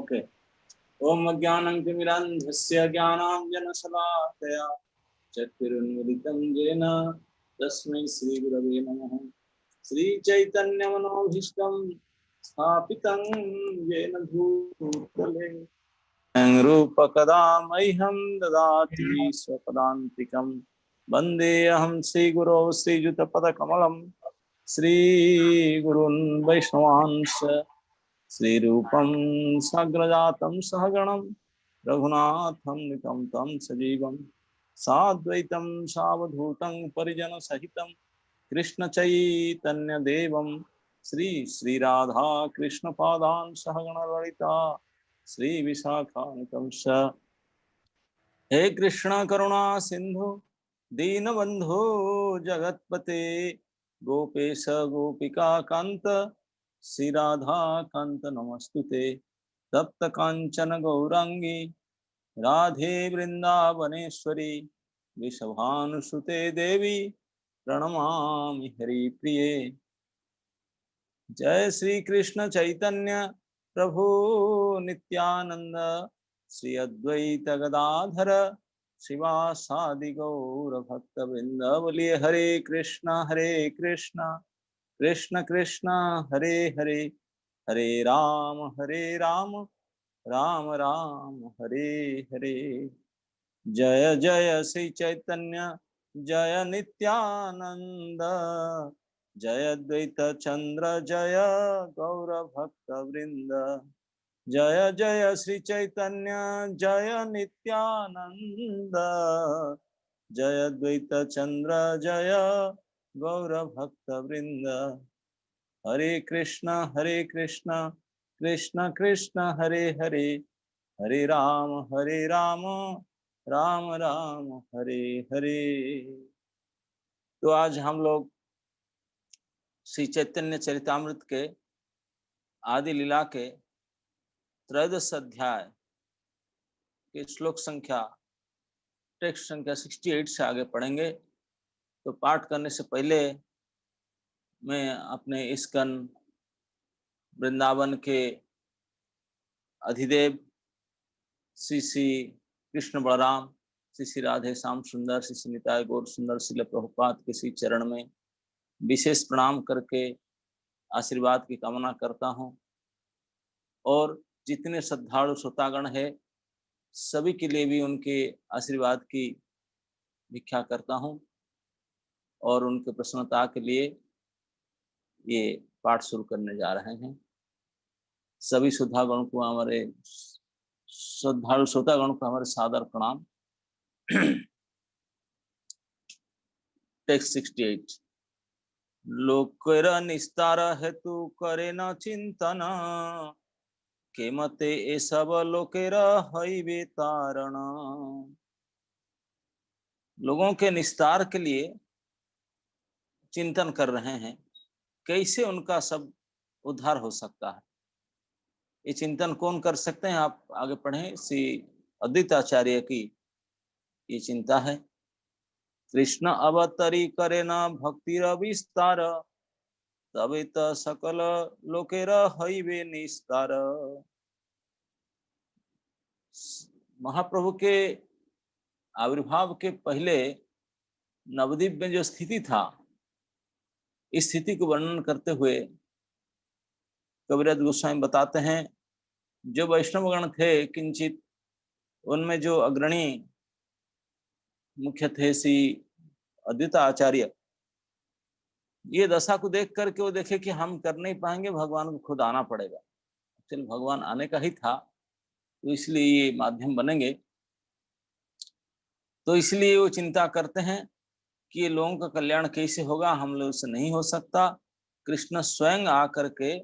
Okay. ओम अज्ञानतिमिरान्धस्य ज्ञानाञ्जनशलाकया चक्षुरुन्मिलितं येन तस्मै श्रीगुरवे नमः। श्रीचैतन्यमनोभीष्टं स्थापितं येन भूतले रूपकदा मह्यं ददाति स्वपदान्तिकं। वन्देऽहं श्रीगुरो श्रीयुतपदकमलं श्रीगुरुन् वैष्णवांश श्रीरूपं साग्रजातं सहगणं रघुनाथं नितं तं सजीवं साद्वैतं सावधूतं परिजनसहितं कृष्णचैतन्यदेवं श्रीराधा कृष्णपादान् सहगण ललिता श्रीविशाखान्वितं च। हे कृष्ण करुणा सिंधु दीनबंधु जगत्पते गोपेश गोपिका कांत श्री राधा कांत नमस्तुते। तप्त कांचन गौरांगी राधे वृंदावनेश्वरी वृषभानुसुते देवी प्रणमामि हरिप्रिये। जय श्री कृष्ण चैतन्य प्रभु नित्यानंद श्री अद्वैत गदाधर शिवासादि गौर भक्त वृंद। बोलिए हरे कृष्ण कृष्ण कृष्ण हरे हरे, हरे राम राम राम हरे हरे। जय जय श्री चैतन्य जय नित्यानंद जय अद्वैत चंद्र जय गौर भक्त वृंद। जय जय श्री चैतन्य जय नित्यानंद जय अद्वैत चंद्र जय गौर भक्त वृंद। हरे कृष्ण कृष्ण कृष्ण हरे हरे, हरे राम राम राम हरे हरे। तो आज हम लोग श्री चैतन्य चरितामृत के आदि लीला के त्रयोदश अध्याय के श्लोक संख्या टेक्स्ट संख्या 68 से आगे पढ़ेंगे। तो पाठ करने से पहले मैं अपने इस्कन वृंदावन के अधिदेव श्री श्री कृष्ण बलराम श्री श्री राधे श्याम सुंदर श्री श्री निताय गौर सुंदर श्रील प्रभुपाद के श्री चरण में विशेष प्रणाम करके आशीर्वाद की कामना करता हूँ। और जितने श्रद्धालु श्रोतागण है सभी के लिए भी उनके आशीर्वाद की भिक्षा करता हूँ और उनके प्रसन्नता के लिए ये पाठ शुरू करने जा रहे हैं। सभी श्रद्धागण को हमारे श्रद्धालु श्रोतागण को हमारे सादर प्रणाम। टेक्स्ट 68। लोकेर निस्तार हेतु करे न चिंतन के मते ए सब लोकेर हईबे तारण। लोगों के निस्तार के लिए चिंतन कर रहे हैं कैसे उनका सब उद्धार हो सकता है। ये चिंतन कौन कर सकते हैं? आप आगे पढ़ें। श्री अद्वैताचार्य की ये चिंता है। कृष्ण अवतरी करे न भक्ति विस्तार तबे त सकल लोकेर हईबे निस्तार। महाप्रभु के आविर्भाव के पहले नवद्वीप में जो स्थिति था, इस स्थिति को वर्णन करते हुए कविराज गोस्वामी बताते हैं जो वैष्णवगण थे किंचित उनमें जो अग्रणी मुख्य थे श्री अद्वैत आचार्य, ये दशा को देख करके वो देखे कि हम कर नहीं पाएंगे, भगवान को खुद आना पड़ेगा। चल भगवान आने का ही था तो इसलिए ये माध्यम बनेंगे। तो इसलिए वो चिंता करते हैं कि ये लोगों का कल्याण कैसे होगा, हम लोग से नहीं हो सकता। कृष्ण स्वयं आकर के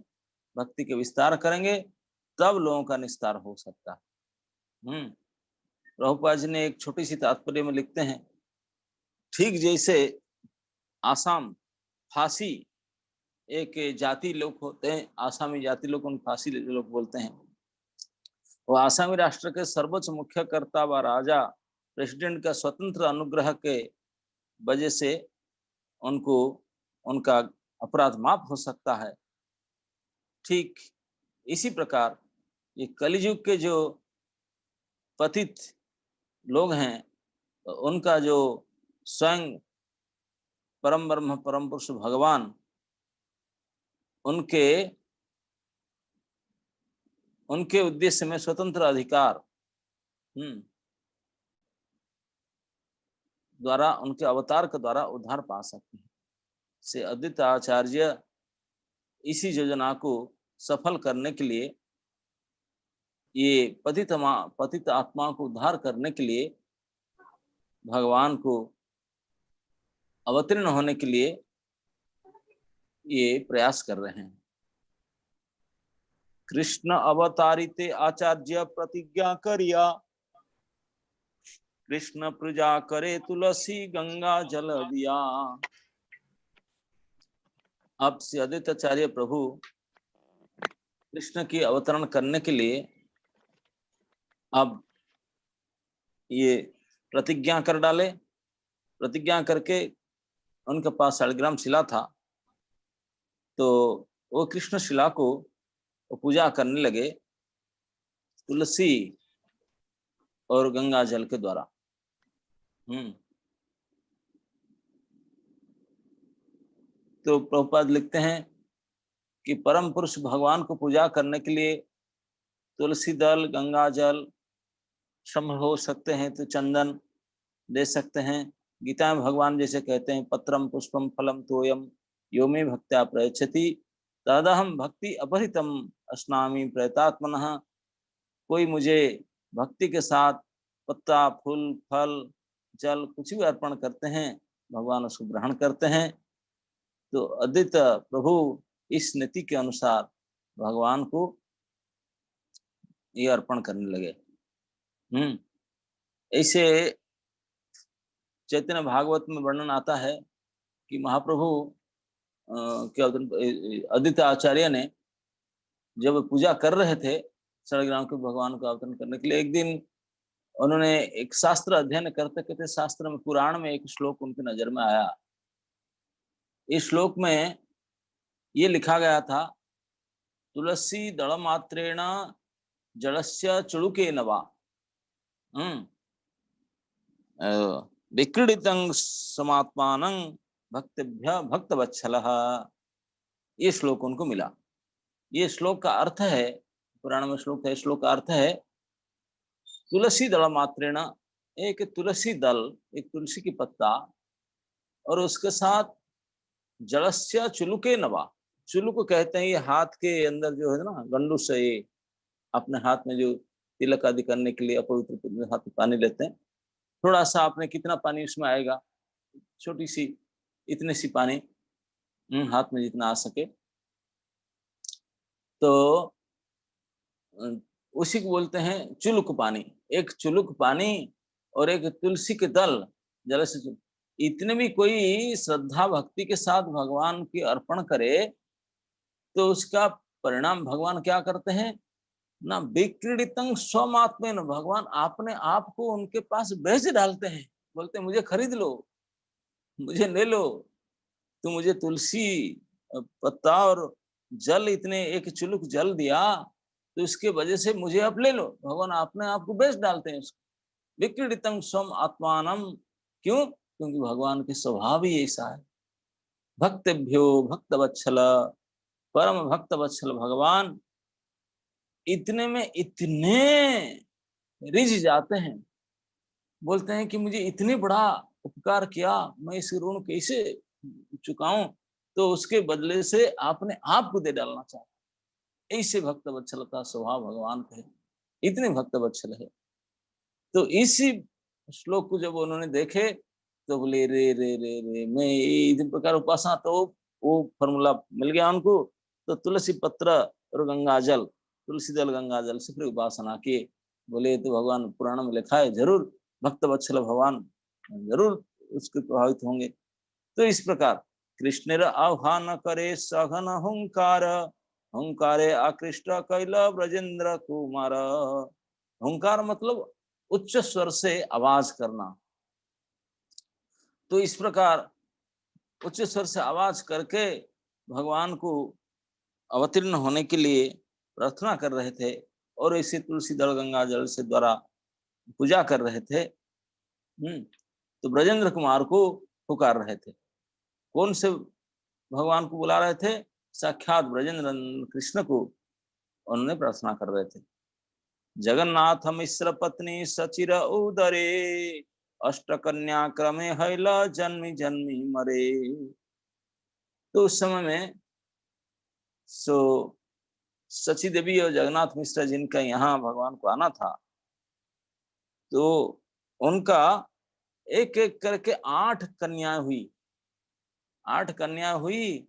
भक्ति के विस्तार करेंगे तब लोगों का निस्तार हो सकता है। प्रभुपाद जी ने एक छोटी सी तात्पर्य में लिखते हैं, ठीक जैसे आसाम फांसी एक जाति लोग होते हैं, आसामी जाति लोग उन फांसी लोग बोलते हैं। वो आसामी राष्ट्र के सर्वोच्च मुख्य कर्ता व राजा प्रेसिडेंट का स्वतंत्र अनुग्रह के वजह से उनको उनका अपराध माफ हो सकता है। ठीक इसी प्रकार ये कलियुग के जो पतित लोग हैं, तो उनका जो स्वयं परम ब्रह्म परम पुरुष भगवान उनके उनके उद्देश्य में स्वतंत्र अधिकार द्वारा, उनके अवतार के द्वारा उद्धार पा सकते हैं। से अद्वैत आचार्य इसी योजना को सफल करने के लिए, ये पतित आत्मा को उद्धार करने के लिए, भगवान को अवतीर्ण होने के लिए ये प्रयास कर रहे हैं। कृष्ण अवतारिते आचार्य प्रतिज्ञा करिया, कृष्ण प्रजा करे तुलसी गंगा जल दिया। अब श्री अद्वैत आचार्य प्रभु कृष्ण की अवतरण करने के लिए अब ये प्रतिज्ञा कर डाले। प्रतिज्ञा करके उनके पास 1.5 ग्राम शिला था, तो वो कृष्ण शिला को पूजा करने लगे तुलसी और गंगा जल के द्वारा। तो प्रभुपाद लिखते हैं कि परम पुरुष भगवान को पूजा करने के लिए तुलसी दल, गंगा जल, संभव हो सकते हैं तो चंदन दे सकते हैं। गीता में भगवान जैसे कहते हैं, पत्रम पुष्पम फलम तोयम यो मे भक्त्या प्रयच्छति तदहम भक्ति अपहृतम अस्नामि प्रयतात्मनः। कोई मुझे भक्ति के साथ पत्ता, फूल, फल, जल कुछ भी अर्पण करते हैं, भगवान उसको ग्रहण करते हैं। तो अद्वैत प्रभु इस नीति के अनुसार भगवान को ये अर्पण करने लगे। ऐसे चैतन्य भागवत में वर्णन आता है कि महाप्रभु अद्वैत आचार्य ने जब पूजा कर रहे थे शालिग्राम के भगवान को अवतरण करने के लिए, एक दिन उन्होंने एक शास्त्र अध्ययन करते करते शास्त्र में, पुराण में एक श्लोक उनकी नजर में आया। इस श्लोक में ये लिखा गया था, तुलसी दल मात्रेण जलस्य चुड़ुके नवा विक्रीडितं समात्मानं भक्तिभ्य भक्तवत्सलः। ये श्लोक उनको मिला। ये श्लोक का अर्थ है, पुराण में श्लोक है, श्लोक का अर्थ है तुलसी दल मात्रेण, एक तुलसी दल, एक तुलसी की पत्ता, और उसके साथ जलस्य चुलुके नवा। चुलुक कहते हैं ये हाथ के अंदर जो है ना गंडू से, ये अपने हाथ में जो तिलक आदि करने के लिए अपवित्र हाथ में पानी लेते हैं, थोड़ा सा आपने कितना पानी उसमें आएगा, छोटी सी इतने सी पानी हाथ में जितना आ सके, तो उसी को बोलते हैं चुलुक पानी। एक चुलुक पानी और एक तुलसी के दल जल से, इतने भी कोई श्रद्धा भक्ति के साथ भगवान की अर्पण करे तो उसका परिणाम भगवान क्या करते हैं ना, विक्रीडितं स्वमात्मेन, भगवान अपने आप को उनके पास भेज डालते हैं। बोलते हैं मुझे खरीद लो, मुझे ले लो, तो मुझे तुलसी पत्ता और जल, इतने एक चुलुक जल दिया, तो इसके वजह से मुझे अब ले लो। भगवान अपने आप को बेच डालते हैं उसको, विक्रीडितं स्वम आत्मानम। क्यों? क्योंकि भगवान के स्वभाव ही ऐसा है। भक्तभ्यो भक्तवत्सल, परम भक्तवत्सल भगवान इतने में इतने रिझ जाते हैं, बोलते हैं कि मुझे इतने बड़ा उपकार किया, मैं इस ऋण कैसे चुकाऊं, तो उसके बदले से आपने आप को दे डालना चाहता। ऐसे भक्त वत्सल का स्वभाव भगवान का है, इतने भक्त वत्सल है। तो इसी श्लोक को जब उन्होंने देखे तो बोले रे रे रे रे, मैं इस प्रकार उपासना, तो वो फॉर्मूला मिल गया उनको। तो तुलसी पत्र और गंगा जल, तुलसी दल गंगा जल से फिर उपासना किए। बोले तो भगवान पुराण में लिखा है, जरूर भक्त वत्सल भगवान जरूर उसके प्रभावित होंगे। तो इस प्रकार कृष्णेर आह्वान करे सघन हुंकार, हुंकारे आकृष्ट कैल ब्रजेंद्र कुमार। हुंकार मतलब उच्च स्वर से आवाज करना। तो इस प्रकार उच्च स्वर से आवाज करके भगवान को अवतीर्ण होने के लिए प्रार्थना कर रहे थे, और ऐसे तुलसी दल गंगा जल से द्वारा पूजा कर रहे थे। तो ब्रजेंद्र कुमार को पुकार रहे थे। कौन से भगवान को बुला रहे थे? साक्षात ब्रजेंद्र कृष्ण को उन्होंने प्रार्थना कर रहे थे। जगन्नाथ मिश्र पत्नी सचिर उदरे, अष्ट कन्या क्रमे हैला जन्मी जन्मी मरे। तो उस समय में सो सची देवी और जगन्नाथ मिश्र जिनका यहाँ भगवान को आना था, तो उनका एक एक करके 8 कन्याएं हुई। 8 कन्या हुई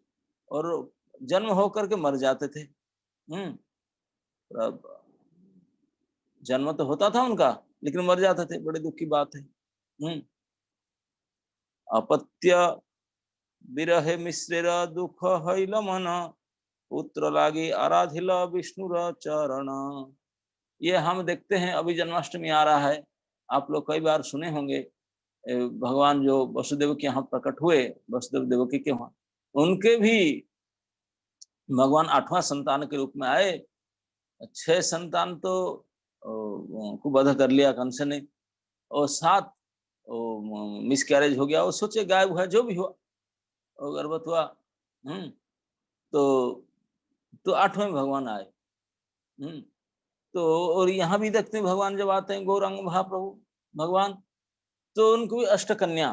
और जन्म होकर के मर जाते थे। अब जन्म तो होता था उनका, लेकिन मर जाते थे। बड़े दुख की बात है। अपत्य विरहे मिश्रेर दुख हैल मन, पुत्र लागी आराधिल विष्णुर चरण। ये हम देखते हैं, अभी जन्माष्टमी आ रहा है, आप लोग कई बार सुने होंगे। भगवान जो वसुदेव के यहाँ प्रकट हुए, वसुदेव देवकी के वहाँ, उनके भी भगवान 8वां संतान के रूप में आए। 6 संतान तो को वध कर लिया कंस ने, और 7 मिसकैरेज हो गया। वो सोचे गायब हुआ, जो भी हुआ, और गर्भवत हुआ। तो 8वें भगवान आए। तो और यहाँ भी देखते हैं, भगवान जब आते हैं गौरांग महाप्रभु भगवान, तो उनको भी 8 कन्या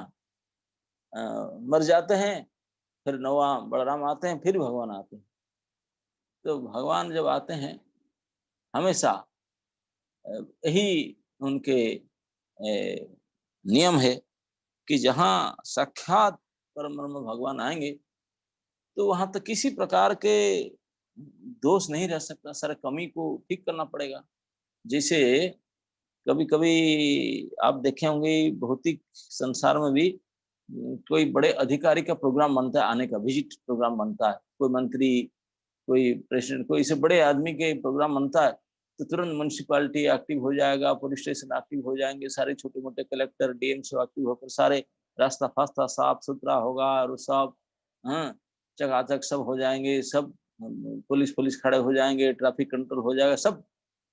मर जाते हैं। फिर 9वां बलराम आते हैं, फिर भगवान आते हैं। तो भगवान जब आते हैं, हमेशा यही उनके नियम है कि जहाँ साक्षात परम ब्रह्म भगवान आएंगे, तो वहां तक किसी प्रकार के दोष नहीं रह सकता। सारे कमी को ठीक करना पड़ेगा। जैसे कभी कभी आप देखे होंगे, भौतिक संसार में भी कोई बड़े अधिकारी का प्रोग्राम बनता है, आने का विजिट प्रोग्राम बनता है। कोई मंत्री, कोई प्रेसिडेंट, कोई ऐसे बड़े आदमी के प्रोग्राम बनता है, तो तुरंत म्यूनसिपालिटी एक्टिव हो जाएगा, पुलिस स्टेशन एक्टिव हो जाएंगे, सारे छोटे मोटे कलेक्टर डीएम से एक्टिव होकर सारे रास्ता फास्ता साफ सुथरा होगा, और सब चकाचक सब हो जाएंगे। सब पुलिस खड़े हो जाएंगे, ट्रैफिक कंट्रोल हो जाएगा, सब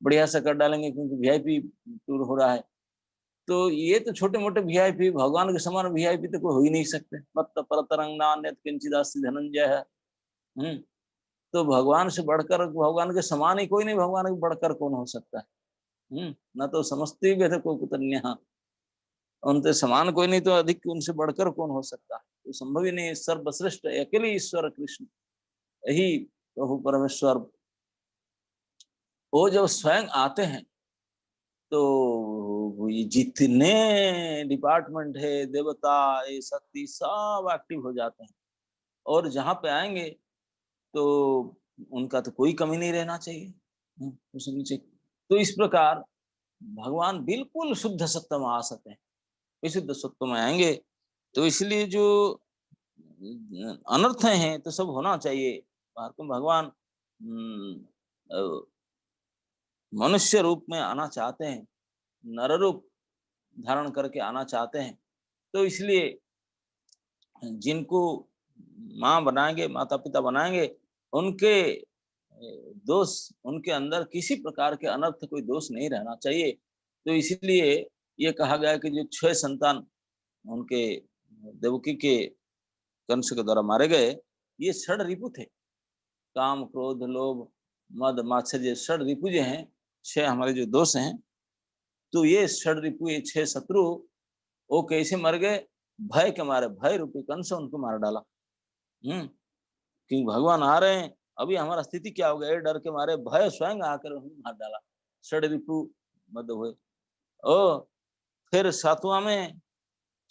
बढ़िया से कर डालेंगे, क्योंकि वीआईपी टूर हो रहा है। तो ये तो छोटे मोटे वीआईपी, भगवान के समान वीआईपी तो कोई हो ही नहीं सकते। मत परतरंगना अन्यत् किंचिदास्ति धनंजय है। तो भगवान से बढ़कर, भगवान के समान ही कोई नहीं, भगवान के बढ़कर कौन हो सकता है? न तो समस्ती व्यथ को कुतन्य, उनसे समान कोई नहीं, तो अधिक उनसे बढ़कर कौन हो सकता है? तो संभव ही नहीं। सर्वश्रेष्ठ अकेले ईश्वर कृष्ण, यही प्रभु परमेश्वर। वो जब स्वयं आते हैं, तो ये जितने डिपार्टमेंट है, देवता, ये शक्ति, सब एक्टिव हो जाते हैं। और जहाँ पे आएंगे, तो उनका तो कोई कमी नहीं रहना चाहिए। तो इस प्रकार भगवान बिल्कुल शुद्ध सत्व में आ सकते हैं, विशुद्ध सत्व में आएंगे। तो इसलिए जो अनर्थ हैं, तो सब होना चाहिए। भगवान मनुष्य रूप में आना चाहते हैं, नर रूप धारण करके आना चाहते हैं। तो इसलिए जिनको माँ बनाएंगे, माता पिता बनाएंगे, उनके दोष, उनके अंदर किसी प्रकार के अनर्थ कोई दोष नहीं रहना चाहिए। तो इसीलिए ये कहा गया कि जो 6 संतान उनके देवकी के कंस के द्वारा मारे गए, ये षड रिपु थे। काम, क्रोध, लोभ, मद, मात्सर्य, षड रिपु जो हैं, 6 हमारे जो दोष हैं, तो ये षड रिपु, ये 6 शत्रु, वो कैसे मर गए? भय के मारे, भय रूपी कंस उनको मार डाला। कि भगवान आ रहे हैं, अभी हमारा स्थिति क्या हो गया? डर के मारे भय स्वयं आकर उन्हें मार डाला। षड रिपु मद हुए। ओ फिर 7वां में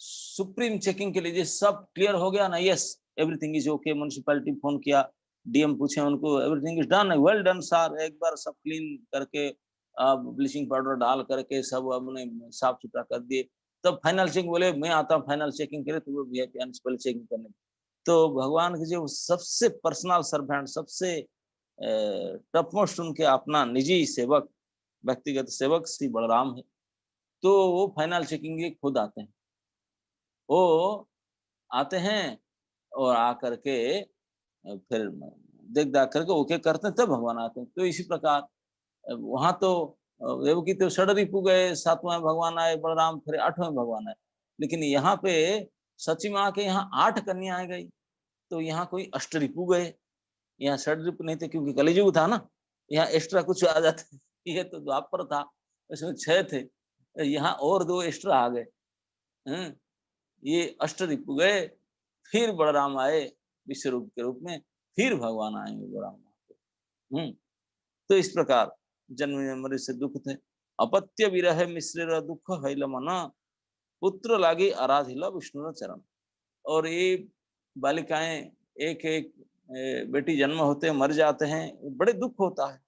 सुप्रीम चेकिंग के लिए सब क्लियर हो गया ना, yes everything is okay. Municipality phone किया, डीएम पूछे उनको, everything is done, well done sir. एक बार सब क्लीन करके, ब्लीचिंग पाउडर डाल करके सब अपने साफ सुथरा कर दिए। तब फाइनल चेकिंग, बोले मैं आता हूँ फाइनल चेकिंग करे, तो वो वीआईपी म्युनिसिपल चेकिंग करने। तो भगवान के जो सबसे पर्सनल सर्वेंट, सबसे टॉप मोस्ट उनके अपना निजी सेवक, व्यक्तिगत सेवक श्री बलराम है। तो वो फाइनल चेकिंग के खुद आते हैं। वो आते हैं और आकर के फिर देख दाख करके ओके करते हैं, तब भगवान आते हैं। तो इसी प्रकार वहां तो देवकी तो षडरिपु गए, 7वां भगवान आए बलराम, फिर 8वें भगवान आए, लेकिन यहाँ पे सची माँ के यहाँ 8 कन्याएं गई, तो यहाँ कोई अष्टरिपु गए, यहाँ षडरिपु नहीं थे क्योंकि कलियुग था ना, यहाँ एक्स्ट्रा कुछ आ जाते। ये तो द्वापर था, इसमें 6 थे, यहाँ और 2 एक्स्ट्रा आ गए। ये अष्टरिपु गए, फिर बलराम आए विश्व रूप के रूप में, फिर भगवान आएंगे बलराम। तो इस प्रकार जन्म मृत्यु से दुख थे। अपत्य विरह मिश्र दुख हैल मन, पुत्र लागी आराधिला विष्णु चरण। और ये बालिकाएं एक एक बेटी जन्म होते मर जाते हैं, बड़े दुख होता है।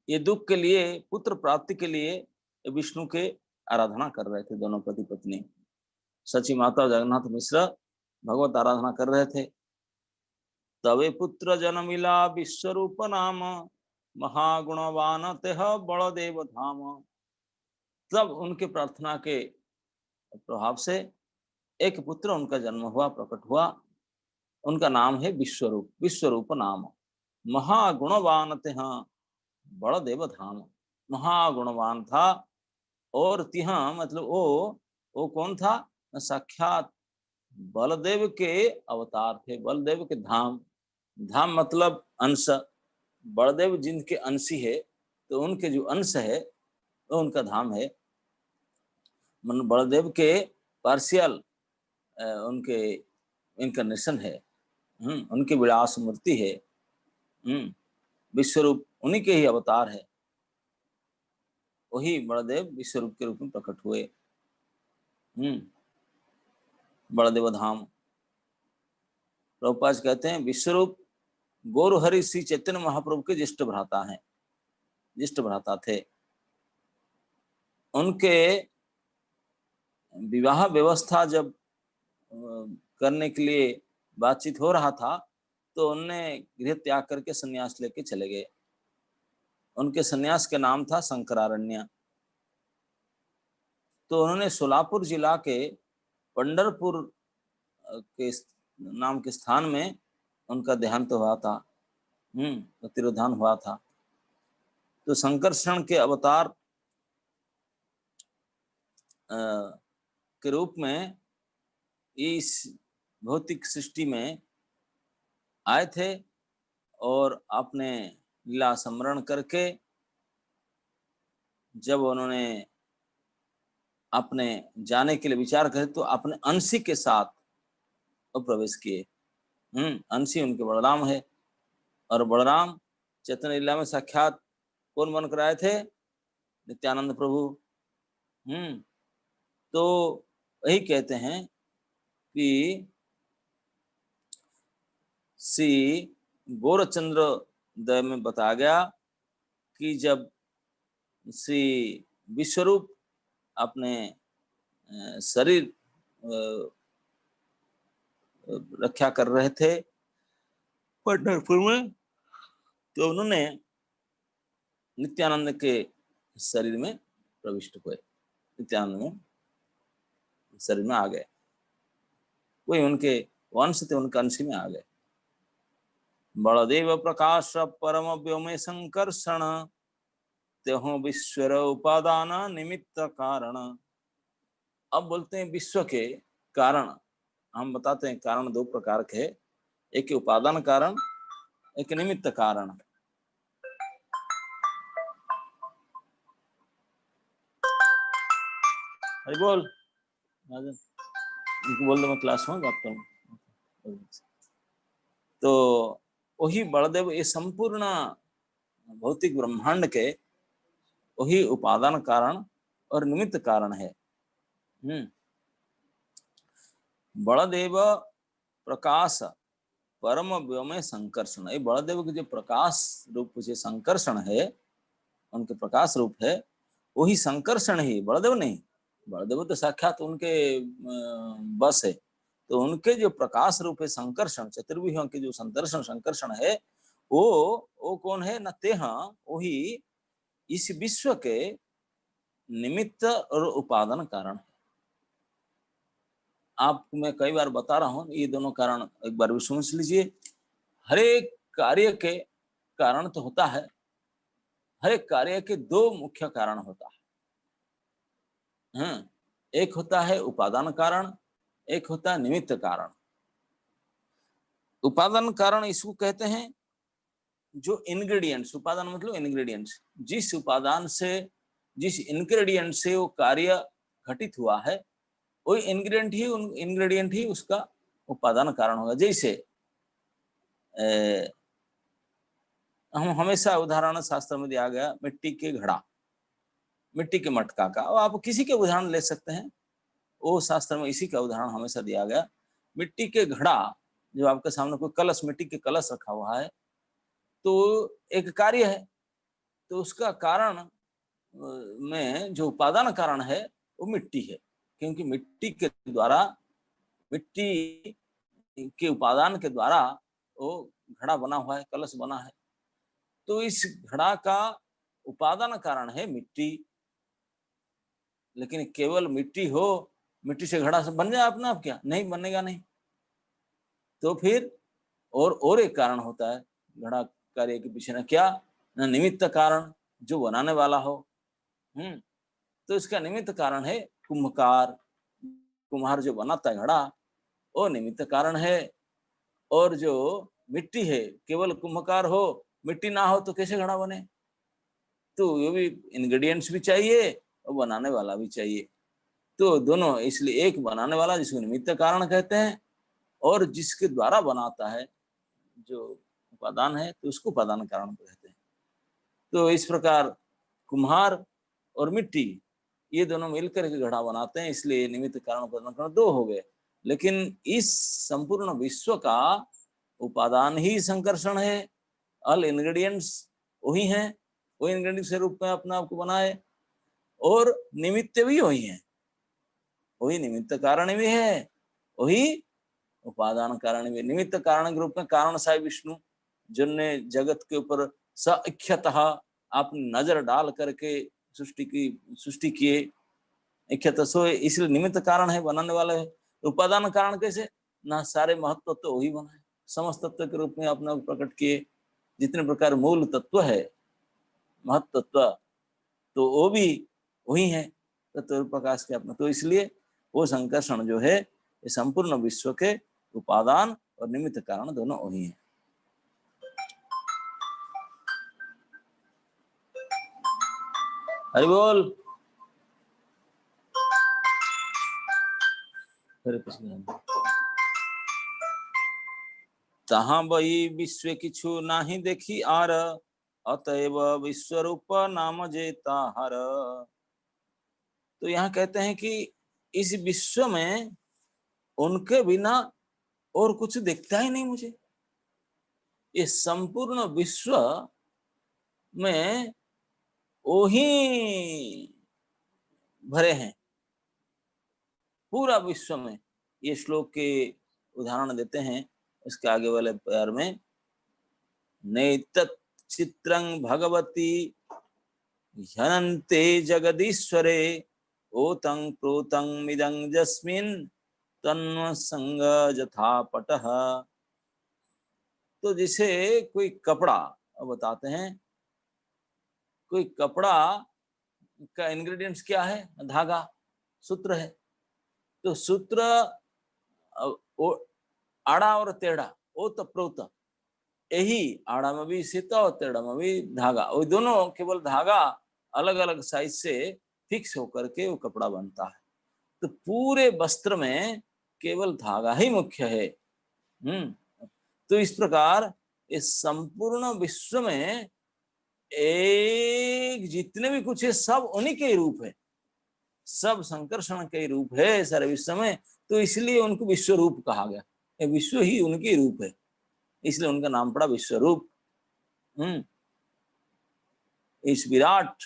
ये दुख के लिए, पुत्र प्राप्ति के लिए विष्णु के आराधना कर रहे थे दोनों पति पत्नी। सची माता जगन्नाथ मिश्र भगवत आराधना कर रहे थे। तवे पुत्र जन्मिला विश्वरूप नाम, महागुणवान तेह बलदेव धाम। तब उनके प्रार्थना के प्रभाव से एक पुत्र उनका जन्म हुआ, प्रकट हुआ। उनका नाम है विश्वरूप, विश्वरूप नाम। महागुणवान तेह बलदेव धाम, महागुणवान था। और तिहा मतलब वो कौन था? साक्षात बलदेव के अवतार थे, बलदेव के धाम। धाम मतलब अंश, बलदेव जिनके अंशी है, तो उनके जो अंश है वो उनका धाम है। मन बलदेव के पार्शियल उनके इनकारनेशन है, उनकी विलास मूर्ति है। विश्वरूप उन्हीं के ही अवतार है, वही बलदेव विश्वरूप के रूप में प्रकट हुए। बलदेव धाम। प्रभुपाद कहते हैं विश्वरूप गौर हरि श्री चैतन्य महाप्रभु के ज्येष्ठ भ्राता हैं, ज्येष्ठ भ्राता थे। उनके विवाह व्यवस्था जब करने के लिए बातचीत हो रहा था, तो उन्होंने गृह त्याग करके सन्यास लेके चले गए। उनके सन्यास के नाम था शंकरारण्य। तो उन्होंने सोलापुर जिला के पंढरपुर के नाम के स्थान में उनका देहांत हुआ था, तिरोधान हुआ था। तो संकर्षण के अवतार के रूप में इस भौतिक सृष्टि में आए थे, और अपने लीला स्मरण करके जब उन्होंने अपने जाने के लिए विचार करे, तो अपने अंशी के साथ वो प्रवेश किए। अंशी उनके बलराम है, और बलराम चैतन्य लीला में साक्षात कौन बनकर आए थे? नित्यानंद प्रभु। तो वही कहते हैं कि श्री गौरचंद्र दय में बताया गया कि जब श्री विश्वरूप अपने शरीर रक्षा कर रहे थे पंढरपुर में, तो उन्होंने नित्यानंद के शरीर में प्रविष्ट हुए, नित्यानंद में शरीर में आ गए, वही उनके वंश थे, उनके अंश में आ गए। बलदेव प्रकाश परम व्योमे संकर्षण, त्यों विश्वर उपादान निमित्त कारण। अब बोलते हैं विश्व के कारण। हम बताते हैं कारण 2 प्रकार के, एक उपादान कारण, एक निमित्त कारण। अरे बोल उनको बोल दो, मैं क्लास में बात करूँ। तो वही बलदेव ये संपूर्ण भौतिक ब्रह्मांड के वही उपादान कारण और निमित्त कारण है। बलदेव प्रकाश परम व्योमे संकर्षण। ये बलदेव के जो प्रकाश रूप से संकर्षण है, उनके प्रकाश रूप है, वही संकर्षण ही, बलदेव नहीं। बलदेव तो साक्षात उनके बस है। तो उनके जो प्रकाश रूप है संकर्षण, चतुर्विहों के जो संदर्शन संकर्षण है, वो कौन है? न तेह, वही इस विश्व के निमित्त और उपादान कारण है। आपको मैं कई बार बता रहा हूं, ये दोनों कारण एक बार भी समझ लीजिए। हर एक कार्य के कारण तो होता है, हर एक कार्य के दो मुख्य कारण होता है। एक होता है उपादान कारण, एक होता है निमित्त कारण। उपादान कारण इसको कहते हैं जो इंग्रेडिएंट्स, उपादान मतलब इंग्रेडिएंट्स, जिस उपादान से, जिस इंग्रेडिएंट से वो कार्य घटित हुआ है, वही इंग्रेडिएंट ही उसका उपादान कारण होगा। जैसे हम हमेशा उदाहरण शास्त्र में दिया गया मिट्टी के घड़ा, मिट्टी के मटका का, और आप किसी के उदाहरण ले सकते हैं, वो शास्त्र में इसी का उदाहरण हमेशा दिया गया। मिट्टी के घड़ा, जो आपके सामने कोई कलश, मिट्टी के कलश रखा हुआ है, तो एक कार्य है, तो उसका कारण में जो उपादान कारण है वो मिट्टी है, क्योंकि मिट्टी के द्वारा, मिट्टी के उपादान के द्वारा वो घड़ा बना हुआ है, कलश बना है। तो इस घड़ा का उपादान कारण है मिट्टी। लेकिन केवल मिट्टी हो, मिट्टी से घड़ा से बन जाए अपना आप, क्या नहीं बनेगा? नहीं। तो फिर और एक कारण होता है घड़ा कार्य के पीछे ना, क्या ना, निमित्त कारण, जो बनाने वाला हो। तो इसका निमित्त कारण है कुम्भकार, कुम्हार जो बनाता है घड़ा, वो निमित्त कारण है। और जो मिट्टी है, केवल कुम्भकार हो, मिट्टी ना हो तो कैसे घड़ा बने? तो ये भी इंग्रेडिएंट्स भी चाहिए और बनाने वाला भी चाहिए। तो दोनों, इसलिए एक बनाने वाला जिसको निमित्त कारण कहते हैं, और जिसके द्वारा बनाता है जो उपादान है, तो उसको उपादान कारण कहते हैं। तो इस प्रकार कुम्हार और मिट्टी, ये दोनों मिलकर के घड़ा बनाते हैं, इसलिए निमित्त कारण उपादान कारण दो हो गए। लेकिन इस संपूर्ण विश्व का उपादान ही संकर्षण है, ऑल इंग्रेडिएंट्स वही हैं, वही इंग्रेडिएंट्स के रूप में अपने आप को बनाए, और निमित्त भी वही है, वही निमित्त कारण भी है, वही उपादान कारण भी। निमित्त कारण के रूप में कारण साई विष्णु, जिनने जगत के ऊपर सइख्यतः आपने नजर डाल करके सृष्टि किए, इख्यत सो, इसलिए निमित्त कारण है, बनाने वाले है। उपादान कारण कैसे ना, सारे महत्व तो वही बनाए, समस्त तत्व के रूप में अपने प्रकट किए। जितने प्रकार मूल तत्व है, महत्व तत्व, तो वो भी वही है, तत्व प्रकाश के अपने। तो इसलिए वो संकर्षण जो है, ये संपूर्ण विश्व के उपादान और निमित्त कारण दोनों वही है। हरि बोल। तहाँ बही विश्व किछु नाही देखी आर, अतएव विश्वरूप नाम जेता हर। तो यहाँ कहते हैं कि इस विश्व में उनके बिना और कुछ दिखता ही नहीं मुझे। ये संपूर्ण विश्व में वही भरे हैं, पूरा विश्व में। ये श्लोक के उदाहरण देते हैं इसके आगे वाले पैर में। नैतत् चित्रं भगवती ह्यनन्ते जगदीश्वरे, ओतं प्रोतं मिदं जस्मिन् तन्व संग यथा पटः। तो जैसे कोई कपड़ा, बताते हैं, कोई कपड़ा का इंग्रेडिएंट्स क्या है? धागा, सूत्र है। तो सूत्र आड़ा और टेढ़ा, ओत प्रोत, यही आड़ा में भी सीता और टेढ़ा में भी धागा, वो दोनों केवल धागा अलग अलग साइज से फिक्स होकर के वो कपड़ा बनता है। तो पूरे वस्त्र में केवल धागा ही मुख्य है। तो इस प्रकार इस संपूर्ण विश्व में एक जितने भी कुछ है, सब उन्हीं के रूप है, सब संकर्षण के रूप है सारे विश्व में। तो इसलिए उनको विश्व रूप कहा गया, ये विश्व ही उनके रूप है, इसलिए उनका नाम पड़ा विश्व रूप। इस विराट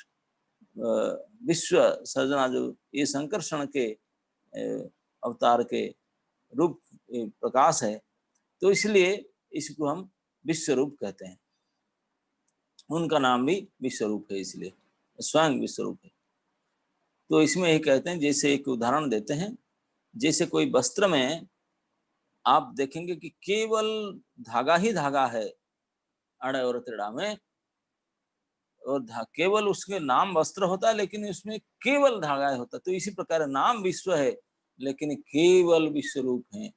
विश्व सर्जना, जो ये संकर्षण के अवतार के रूप प्रकाश है, तो इसलिए इसको हम विश्व रूप कहते हैं। उनका नाम भी विश्व रूप है, इसलिए स्वयं विश्व रूप है। तो इसमें ये कहते हैं, जैसे एक उदाहरण देते हैं, जैसे कोई वस्त्र में आप देखेंगे कि केवल धागा ही धागा है, अड़े और तिड़ा में, और केवल उसके नाम वस्त्र होता है, लेकिन उसमें केवल धागा होता है। तो इसी प्रकार नाम विश्व है, लेकिन केवल विश्व रूप है।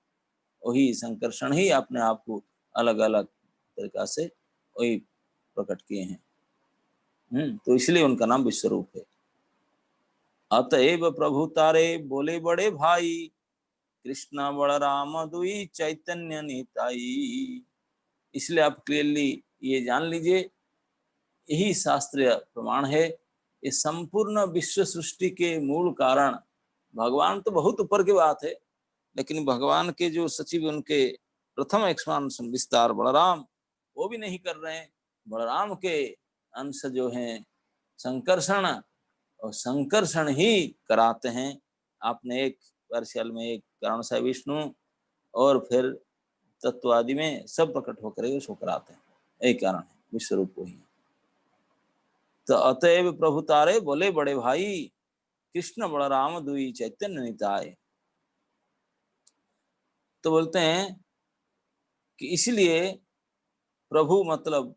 वही संकर्षण ही अपने आप को अलग अलग तरीका से वही प्रकट किए हैं। तो इसलिए उनका नाम विश्व रूप है। अतएव प्रभु तारे बोले बड़े भाई, कृष्ण बलराम दुई चैतन्य निताई। इसलिए आप क्लियरली ये जान लीजिए, यही शास्त्रीय प्रमाण है। ये संपूर्ण विश्व सृष्टि के मूल कारण भगवान तो बहुत ऊपर की बात है, लेकिन भगवान के जो सचिव उनके प्रथम एक्सपांशन विस्तार बलराम, वो भी नहीं कर रहे हैं। बलराम के अंश जो हैं संकर्षण, और संकर्षण ही कराते हैं। आपने एक वर्षाल में एक कारण से विष्णु और फिर तत्वादि में सब प्रकट होकर उसको कराते हैं। यही कारण है, विश्व रूप ही। तो अतएव प्रभु तारे बोले बड़े भाई, कृष्ण बलराम दुई चैतन्य निताय। तो बोलते हैं कि इसलिए प्रभु मतलब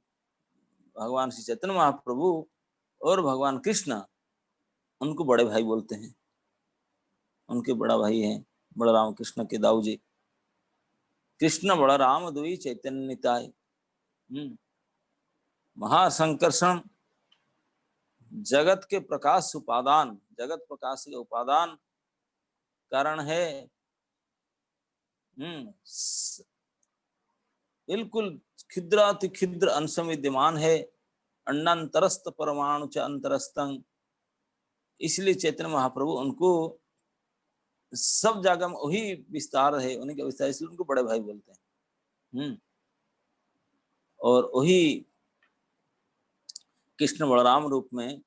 भगवान श्री चैतन्य महाप्रभु और भगवान कृष्ण, उनको बड़े भाई बोलते हैं। उनके बड़ा भाई हैं बलराम कृष्ण के दाऊ जी। कृष्ण बलराम दुई चैतन्य निताय। महासंकर्षण जगत के प्रकाश उपादान, जगत प्रकाश के उपादान कारण है। बिल्कुल क्षुद्राति क्षुद्र अंश विद्यमान है। अन्नांतरस्त परमाणु च अंतरस्तंग। इसलिए चैतन्य महाप्रभु उनको सब जगह में वही विस्तार है, उन्हीं का विस्तार, इसलिए उनको बड़े भाई बोलते हैं। और वही कृष्ण बलराम रूप में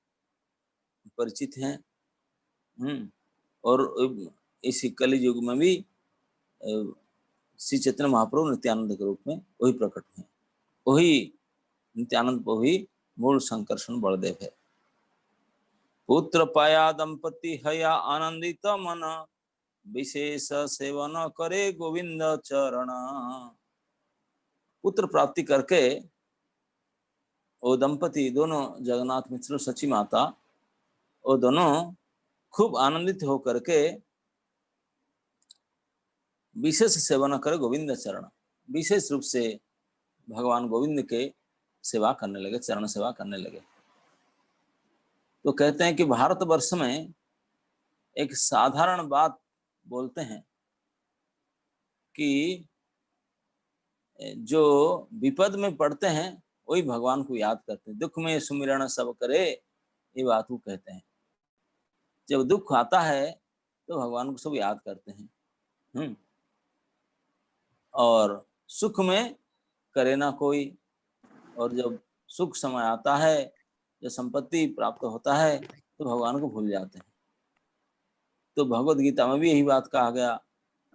परिचित हैं। और इसी कलि युग में भी श्री चैतन्य महाप्रभु नित्यानंद के रूप में वही प्रकट हैं। वही नित्यानंद को ही मूल संकर्षण बलदेव है। पुत्र पाया दंपति हया आनंदित मन, विशेष सेवन करे गोविंद चरण। पुत्र प्राप्ति करके वो दंपति दोनों, जगन्नाथ मिश्र सची माता, वो दोनों खूब आनंदित होकर के विशेष सेवन करे गोविंद चरण, विशेष रूप से भगवान गोविंद के सेवा करने लगे, चरण सेवा करने लगे। तो कहते हैं कि भारतवर्ष में एक साधारण बात बोलते हैं कि जो विपद में पड़ते हैं वही भगवान को याद करते हैं। दुख में सुमिरण सब करे, ये बात वो कहते हैं। जब दुख आता है तो भगवान को सब याद करते हैं। और सुख में करे ना कोई, और जब सुख समय आता है, जब संपत्ति प्राप्त होता है, तो भगवान को भूल जाते हैं। तो भगवत गीता में भी यही बात कहा गया,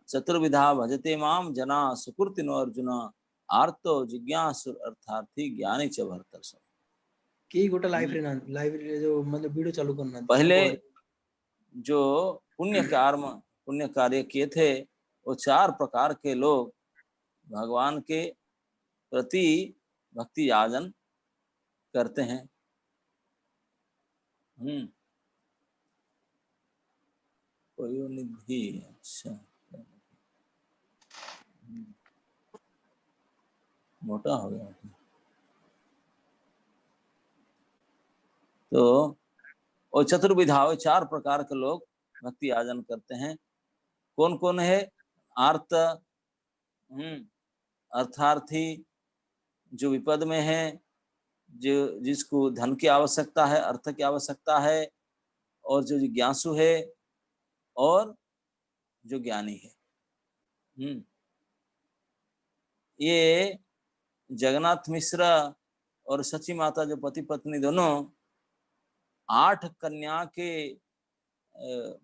चतुर्विधा भजते माम जना सुकृतिनो अर्जुन, आर्तो जिज्ञासु अर्थार्थी ज्ञानी च भरतर्षभ। की गोटा लाइव जो मतलब वीडियो चालू करना। पहले जो पुण्य कार्य किए थे, वो 4 प्रकार के लोग भगवान के प्रति भक्ति याजन करते हैं। निधि, अच्छा मोटा हो गया। तो वो चतुर्विधा, 4 प्रकार के लोग भक्ति याजन करते हैं। कौन कौन है? आर्त, अर्थार्थी जो विपद में है, जो जिसको धन की आवश्यकता है, अर्थ की आवश्यकता है, और जो जिज्ञासु है, और जो ज्ञानी है। ये जगन्नाथ मिश्र और सची माता जो पति पत्नी दोनों 8 कन्या के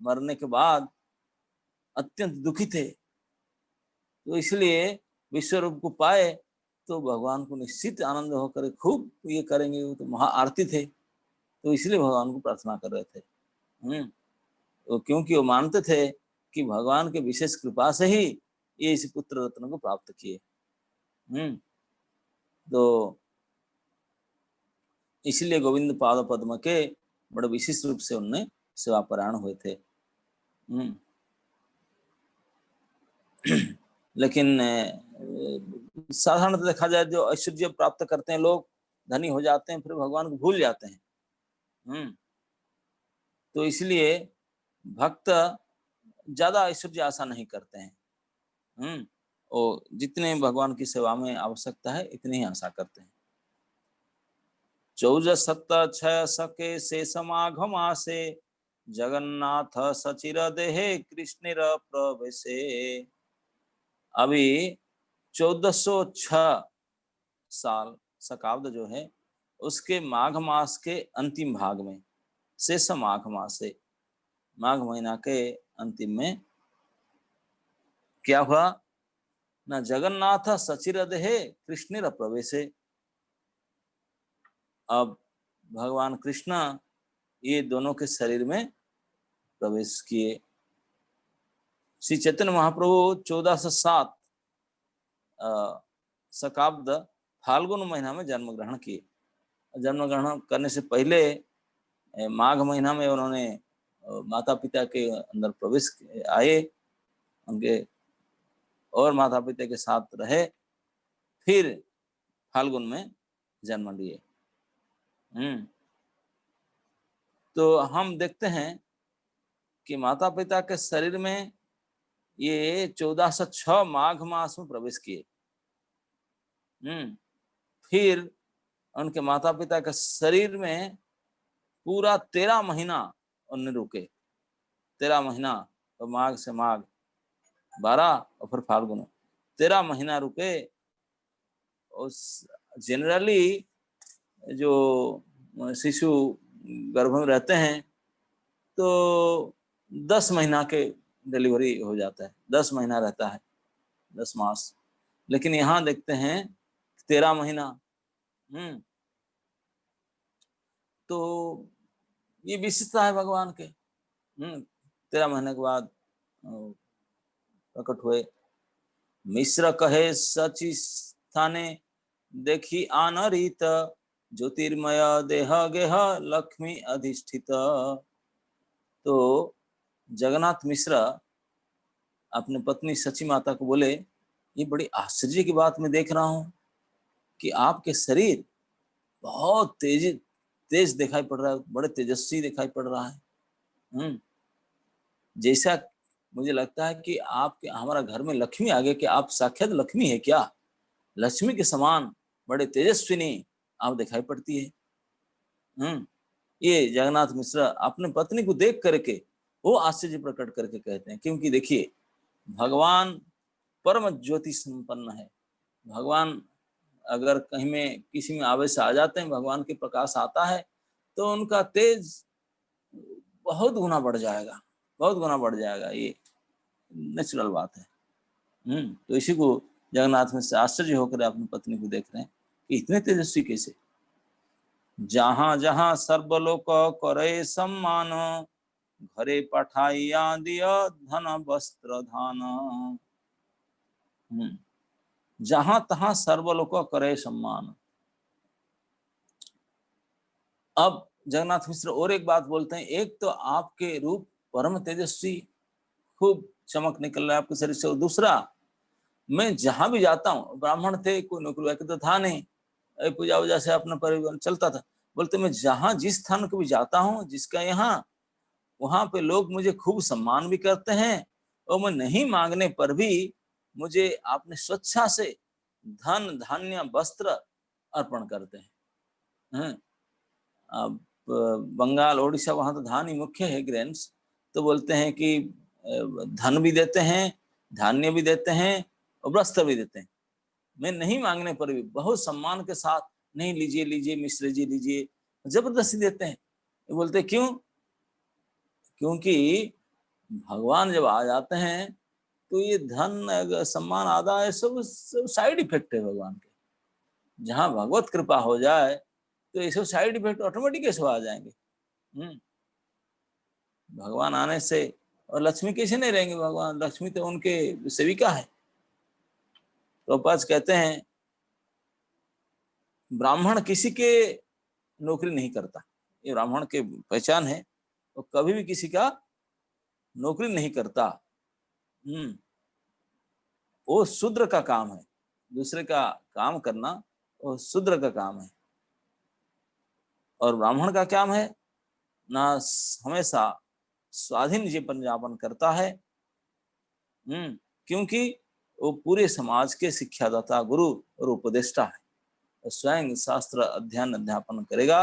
मरने के बाद अत्यंत दुखी थे। तो इसलिए विश्व रूप को पाए तो भगवान को निश्चित आनंद होकर खूब ये करेंगे। वो तो महा आरती थे, तो इसलिए भगवान को प्रार्थना कर रहे थे। तो क्योंकि वो मानते थे कि भगवान के विशेष कृपा से ही ये इस पुत्र रत्न को प्राप्त किए। तो इसलिए गोविंद पाद पद्म के बड़े विशेष रूप से उनने सेवा परायण हुए थे। लेकिन साधारणतः देखा जाए जो ऐश्वर्य प्राप्त करते हैं लोग, धनी हो जाते हैं, फिर भगवान को भूल जाते हैं। तो इसलिए भक्त ज्यादा ऐश्वर्य आशा नहीं करते हैं। और जितने भगवान की सेवा में आवश्यकता है इतनी ही आशा करते हैं। 14 सत्त 6 सके से समागमा से जगन्नाथ सचिर देहे कृष्ण प्रवेशे। अभी 1406 साल शकाब्द जो है उसके माघ मास के अंतिम भाग में, शेष माघ मास से, माघ महीना के अंतिम में क्या हुआ ना, जगन्नाथ सचिर देहे कृष्ण प्रवेशे। अब भगवान कृष्ण ये दोनों के शरीर में प्रवेश किए। श्री चैतन्य महाप्रभु 1407 शकाब्द फाल्गुन महीना में जन्म ग्रहण किए। जन्म ग्रहण करने से पहले माघ महीना में उन्होंने माता पिता के अंदर प्रवेश आए, उनके और माता पिता के साथ रहे, फिर फाल्गुन में जन्म लिए। तो हम देखते हैं कि माता पिता के शरीर में ये 1406 माघ मास में प्रवेश किए। फिर उनके माता पिता के शरीर में पूरा 13 महीना उन्हें रुके। 13 महीना, तो माघ से माघ 12 और फिर फाल्गुन 13 महीना रुके। उस जनरली जो शिशु गर्भ में रहते हैं तो 10 महीना के डिलीवरी हो जाता है, 10 महीना रहता है, 10 मास। लेकिन यहाँ देखते हैं 13 महीना। तो ये विशेषता है भगवान के। 13 महीने के बाद प्रकट हुए। मिश्र कहे सची स्थाने देखी आनरित ज्योतिर्मय देह गेह लक्ष्मी अधिष्ठित। तो जगन्नाथ मिश्र अपने पत्नी सची माता को बोले, ये बड़ी आश्चर्य की बात मैं देख रहा हूँ कि आपके शरीर बहुत तेज दिखाई पड़ रहा है, बड़े तेजस्वी दिखाई पड़ रहा है। जैसा मुझे लगता है कि आपके हमारा घर में लक्ष्मी आ गई, कि आप साक्षात लक्ष्मी है क्या? लक्ष्मी के समान बड़े तेजस्विनी आप दिखाई पड़ती है। ये जगन्नाथ मिश्र अपने पत्नी को देख करके वो आश्चर्य प्रकट करके कहते हैं, क्योंकि देखिए भगवान परम ज्योति संपन्न है। भगवान अगर कहीं में किसी में आवेश आ जाते हैं, भगवान के प्रकाश आता है तो उनका तेज बहुत गुना बढ़ जाएगा, बहुत गुना बढ़ जाएगा। ये नेचुरल बात है। तो इसी को जगन्नाथ में से आश्चर्य होकर अपनी पत्नी को देख रहे हैं कि इतने तेजस्वी कैसे। जहां जहां सर्वलोक करे सम्मान घरे पठाइया दिया धन वस्त्र धान। जहां तहां सर्वलोक करे सम्मान। अब जगन्नाथ मिश्र और एक बात बोलते हैं, एक तो आपके रूप परम तेजस्वी, खूब चमक निकल रहा है आपके शरीर से, और दूसरा मैं जहां भी जाता हूँ, ब्राह्मण थे, कोई नौकरी वाकरी तो था नहीं, पूजा वूजा से अपना परिवार चलता था, बोलते मैं जहां जिस स्थान को भी जाता हूँ जिसका यहाँ, वहां पे लोग मुझे खूब सम्मान भी करते हैं, और मैं नहीं मांगने पर भी मुझे आपने स्वेच्छा से धन धान्य वस्त्र अर्पण करते हैं। अब बंगाल ओडिशा वहां तो धान ही मुख्य है, ग्रेन्स, तो बोलते हैं कि धन भी देते हैं, धान्य भी देते हैं और वस्त्र भी देते हैं। मैं नहीं मांगने पर भी बहुत सम्मान के साथ, नहीं लीजिए लीजिए मिश्र जी लीजिए, जबरदस्ती देते हैं। बोलते क्यों? क्योंकि भगवान जब आ जाते हैं तो ये धन सम्मान आदि है सब साइड इफेक्ट है भगवान के। जहां भगवत कृपा हो जाए तो ये सब साइड इफेक्ट ऑटोमेटिक कैसे आ जाएंगे। भगवान आने से, और लक्ष्मी कैसे नहीं रहेंगे, भगवान लक्ष्मी तो उनके सेविका है। तो कहते हैं ब्राह्मण किसी के नौकरी नहीं करता। ये ब्राह्मण की पहचान है, वो कभी भी किसी का नौकरी नहीं करता। वो शूद्र का काम है, दूसरे का काम करना वो शूद्र का काम है। और ब्राह्मण का काम है ना, हमेशा स्वाधीन जीवन यापन करता है। क्योंकि वो पूरे समाज के शिक्षादाता, गुरु और उपदेष्टा है। वो स्वयं शास्त्र अध्ययन अध्यापन करेगा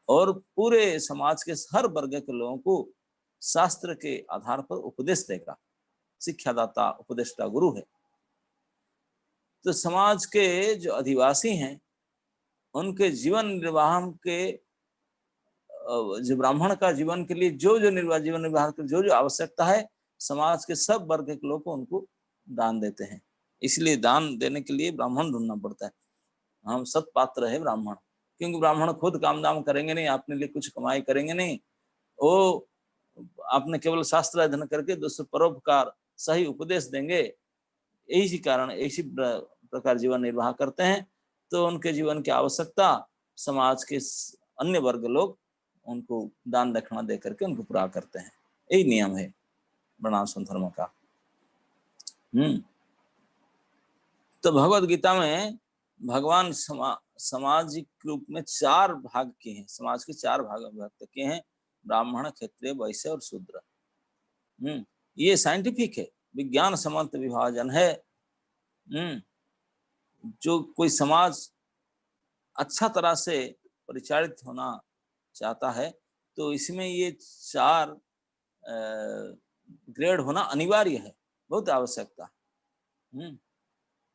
और पूरे समाज के हर वर्ग के लोगों को शास्त्र के आधार पर उपदेश देगा। शिक्षादाता, उपदेष्टा, गुरु है। तो समाज के जो आदिवासी हैं उनके जीवन निर्वाह के, जो ब्राह्मण का जीवन के लिए जो जो जीवन निर्वाह के जो जो आवश्यकता है, समाज के सब वर्ग के लोग उनको दान देते हैं। इसलिए दान देने के लिए ब्राह्मण ढूंढना पड़ता है। हम सत्पात्र है ब्राह्मण, क्योंकि ब्राह्मण खुद काम दाम करेंगे नहीं, अपने लिए कुछ कमाई करेंगे नहीं। वो आपने केवल शास्त्र अध्ययन करके दूसरे परोपकार सही उपदेश देंगे। इसी कारण इसी प्रकार जीवन निर्वाह करते हैं। तो उनके जीवन की आवश्यकता समाज के अन्य वर्ग लोग उनको दान दक्षिणा दे करके उनको पूरा करते हैं। यही नियम है वर्णाश्रम धर्म का। तो भगवद गीता में भगवान सामाजिक रूप में 4 भाग किए हैं, समाज के 4 भाग व्यक्त किए हैं, ब्राह्मण, क्षत्रिय, वैश्य और शूद्र। ये साइंटिफिक है, विज्ञान सम्मत विभाजन है। जो कोई समाज अच्छा तरह से परिचालित होना चाहता है तो इसमें ये 4 ग्रेड होना अनिवार्य है, बहुत आवश्यकता।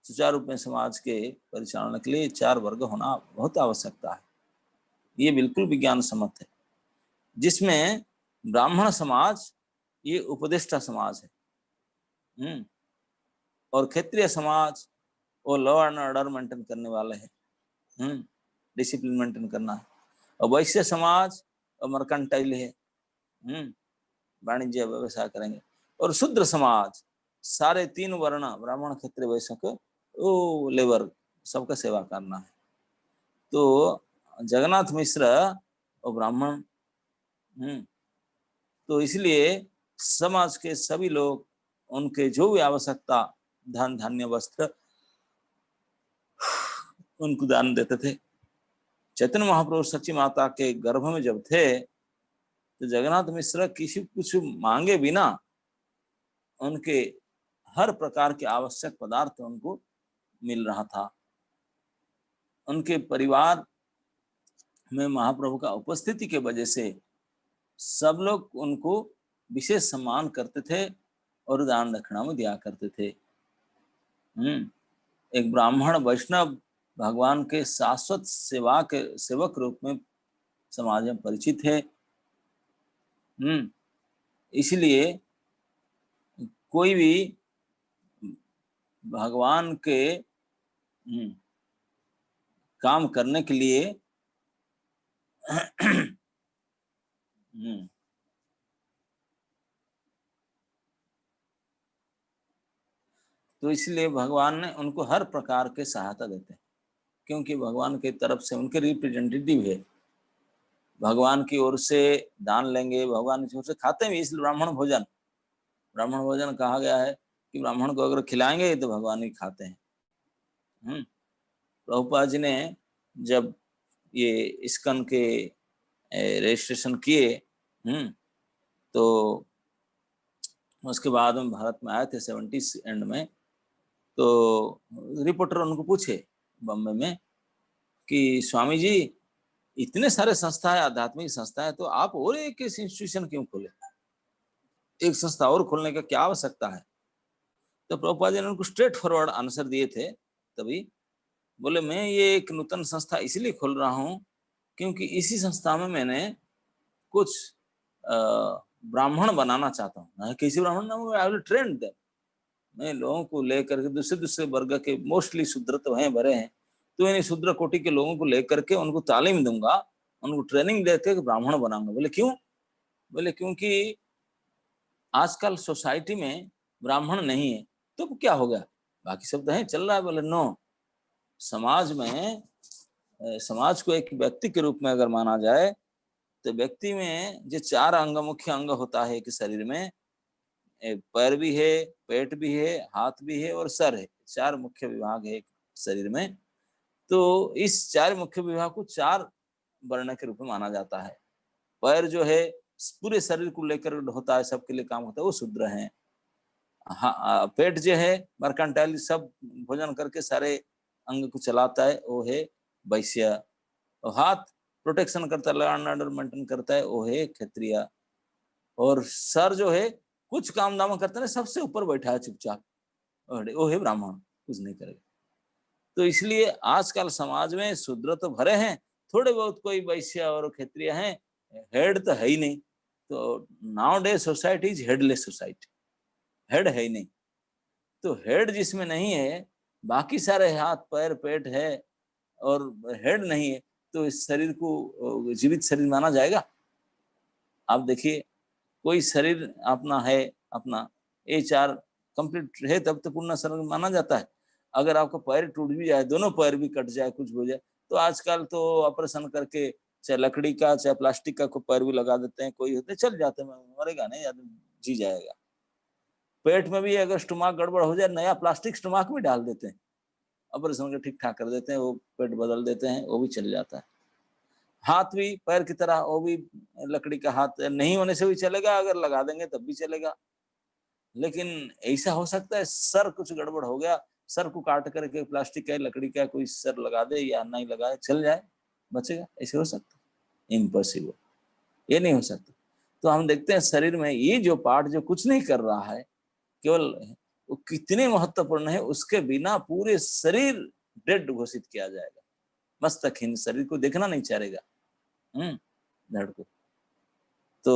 सुचारू रूप में समाज के परिचालन के लिए 4 वर्ग होना बहुत आवश्यकता है। ये बिल्कुल विज्ञान सम्मत है, जिसमें ब्राह्मण समाज ये उपदेष्टा समाज है। और क्षत्रिय समाज वो लॉ एंड ऑर्डर मेंटेन करने वाले हैं, डिसिप्लिन मेंटेन करना है। और वैश्य समाज और मर्केंटाइल है, वाणिज्य व्यवसाय करेंगे। और शूद्र समाज सारे 3 वर्ण ब्राह्मण, क्षत्रिय, वैश्य को वो लेबर सबका सेवा करना है। तो जगन्नाथ मिश्र और ब्राह्मण, तो इसलिए समाज के सभी लोग उनके जो भी आवश्यकता, धन धान्य वस्त्र, उनको दान देते थे। चैतन्य महाप्रभु सच्ची माता के गर्भ में जब थे तो जगन्नाथ मिश्र किसी कुछ मांगे बिना उनके हर प्रकार के आवश्यक पदार्थ उनको मिल रहा था। उनके परिवार में महाप्रभु का उपस्थिति के वजह से सब लोग उनको विशेष सम्मान करते थे और दान दक्षिणा में दिया करते थे। एक ब्राह्मण वैष्णव भगवान के शाश्वत सेवा के सेवक रूप में समाज में परिचित है। इसलिए कोई भी भगवान के काम करने के लिए तो इसलिए भगवान ने उनको हर प्रकार के सहायता देते हैं, क्योंकि भगवान की तरफ से उनके रिप्रेजेंटेटिव है। भगवान की ओर से दान लेंगे, भगवान की ओर से खाते भी, इसलिए ब्राह्मण भोजन कहा गया है कि ब्राह्मण को अगर खिलाएंगे तो भगवान ही खाते हैं। प्रभुपाद जी ने जब ये इस्कन के रजिस्ट्रेशन किए, तो उसके बाद में भारत में आए थे 70s एंड में। तो रिपोर्टर उनको पूछे बम्बे में कि स्वामी जी इतने सारे संस्था है, आध्यात्मिक संस्था है, तो आप और एक इंस्टीट्यूशन क्यों खोले, एक संस्था और खोलने का क्या आवश्यकता है? तो प्रभुपाद जी ने उनको स्ट्रेट फॉरवर्ड आंसर दिए थे। तभी बोले मैं ये एक नूतन संस्था इसलिए खोल रहा हूँ क्योंकि इसी संस्था में मैंने कुछ ब्राह्मण बनाना चाहता हूँ। किसी ब्राह्मण आई विल ट्रेन देम, मैं लोगों को लेकर के दूसरे वर्ग के, मोस्टली शूद्र तो हैं, भरे हैं, तो इन्हें शूद्र कोटि के लोगों को लेकर के उनको तालीम दूंगा, उनको ट्रेनिंग देकर ब्राह्मण बनाऊंगा। बोले क्यों? बोले क्योंकि आजकल सोसाइटी में ब्राह्मण नहीं है, तो क्या हो गया, बाकी सब तो है, चल रहा है। बोले नो, समाज में समाज को एक व्यक्ति के रूप में अगर माना जाए तो व्यक्ति में जो 4 अंग, मुख्य अंग होता है कि शरीर में, पैर भी है, पेट भी है, हाथ भी है और सर है। 4 मुख्य विभाग है एक शरीर में। तो इस 4 मुख्य विभाग को 4 वर्ण के रूप में माना जाता है। पैर जो है पूरे शरीर को लेकर होता है, सबके लिए काम होता है, वो शूद्र है। हाँ, पेट जो है मर्केंटाइल, सब भोजन करके सारे अंग को चलाता है, वो है वैश्य। और हाथ प्रोटेक्शन करता है, लॉ एंड ऑर्डर मेंटेन करता है, वो है क्षत्रिय। और सर जो है कुछ काम दाम करता है, सबसे ऊपर बैठा है चुपचाप, वो है ब्राह्मण, कुछ नहीं करेगा। तो इसलिए आजकल समाज में शूद्र तो भरे हैं, थोड़े बहुत कोई वैश्य और क्षत्रिय हैं, हेड तो है ही नहीं। तो now day society is headless society, head है ही नहीं। तो हेड जिसमें नहीं है, बाकी सारे हाथ पैर पेट है और हेड नहीं है, तो इस शरीर को जीवित शरीर माना जाएगा? आप देखिए, कोई शरीर अपना है, अपना ये 4 कंप्लीट है तब तो पूर्ण शरीर माना जाता है। अगर आपका पैर टूट भी जाए, दोनों पैर भी कट जाए, कुछ हो जाए, तो आजकल तो ऑपरेशन करके चाहे लकड़ी का चाहे प्लास्टिक का कोई पैर भी लगा देते हैं, कोई होते चल जाते हैं, मरेगा नहीं आदमी, जी जाएगा। पेट में भी अगर स्टोमाक गड़बड़ हो जाए, नया प्लास्टिक स्टोमाक भी डाल देते हैं, ऑपरेशन के ठीक ठाक कर देते हैं, वो पेट बदल देते हैं, वो भी चल जाता है। हाथ भी पैर की तरह, वो भी लकड़ी का हाथ नहीं होने से भी चलेगा, अगर लगा देंगे तब भी चलेगा। लेकिन ऐसा हो सकता है सर कुछ गड़बड़ हो गया, सर को काट करके प्लास्टिक का लकड़ी का कोई सर लगा दे या नहीं लगाए, चल जाए, बचेगा? ऐसे हो सकता? इम्पॉसिबल, ये नहीं हो सकता। तो हम देखते हैं शरीर में ये जो पार्ट जो कुछ नहीं कर रहा है, केवल वो कितने महत्वपूर्ण है, उसके बिना पूरे शरीर डेड घोषित किया जाएगा। मस्तकहीन शरीर को देखना नहीं चाहेगा धड़ को। तो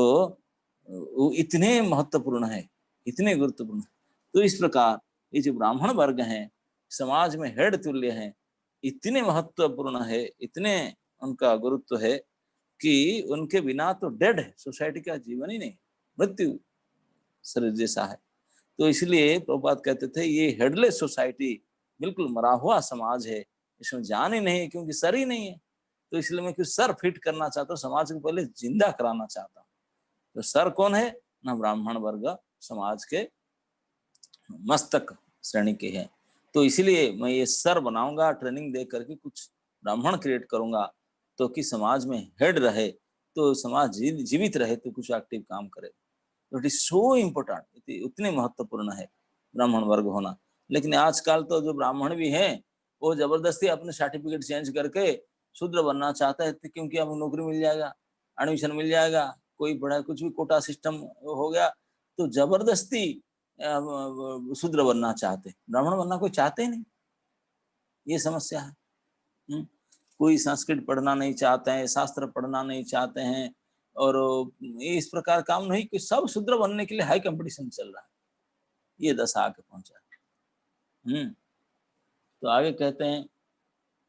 वो इतने महत्वपूर्ण है, इतने गुरुत्वपूर्ण। तो इस प्रकार ये जो ब्राह्मण वर्ग हैं, समाज में हेड तुल्य हैं, इतने महत्वपूर्ण है, इतने उनका गुरुत्व है कि उनके बिना तो डेड है, सोसाइटी का जीवन ही नहीं, मृत्यु शरीर जैसा है। तो इसलिए प्रभुपाद कहते थे ये हेडलेस सोसाइटी, बिल्कुल मरा हुआ समाज है, इसमें जान ही नहीं है, क्योंकि सर ही नहीं है। तो इसलिए मैं कुछ सर फिट करना चाहता हूँ, समाज को पहले जिंदा कराना चाहता हूँ। तो सर कौन है ना? ब्राह्मण वर्ग समाज के मस्तक श्रेणी के हैं। तो इसलिए मैं ये सर बनाऊंगा, ट्रेनिंग दे करके कुछ ब्राह्मण क्रिएट करूंगा, तो कि समाज में हेड रहे, तो समाज जीवित रहे, तो कुछ एक्टिव काम करे। तो इट इज सो इम्पोर्टेंट, उतने महत्वपूर्ण है ब्राह्मण वर्ग होना। लेकिन आजकल तो जो ब्राह्मण भी हैं, वो जबरदस्ती अपने सर्टिफिकेट चेंज करके शूद्र बनना चाहता है, क्योंकि अब नौकरी मिल जाएगा, एडमिशन मिल जाएगा, कोई बड़ा कुछ भी कोटा सिस्टम हो गया, तो जबरदस्ती शूद्र बनना चाहते, ब्राह्मण बनना कोई चाहते ही नहीं। ये समस्या है। कोई संस्कृत पढ़ना नहीं चाहते हैं, शास्त्र पढ़ना नहीं चाहते हैं, और इस प्रकार काम नहीं कि सब शूद्र बनने के लिए हाई कंपटीशन चल रहा है। ये दशा आके पहुंचा। तो आगे कहते हैं,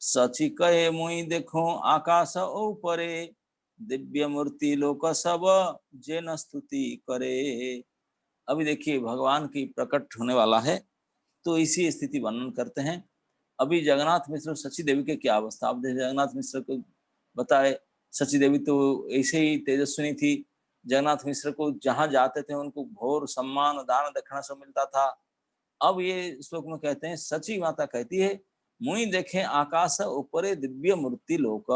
सची कहे मुई देखो आकाश ऊपरे, दिव्य मूर्ति लोक सब जे न स्तुति करे। अभी देखिए भगवान की प्रकट होने वाला है, तो इसी स्थिति वर्णन करते हैं। अभी जगन्नाथ मिश्र सची देवी के क्या अवस्था, आप देखिए जगन्नाथ मिश्र को बताए, सची देवी तो ऐसे ही तेजस्विनी थी। जगन्नाथ मिश्र को जहां जाते थे उनको घोर सम्मान दान दक्षिणा सब मिलता था। अब ये श्लोक में कहते हैं, सची माता कहती है, मुई देखे आकाश ऊपर दिव्य मूर्ति लोक,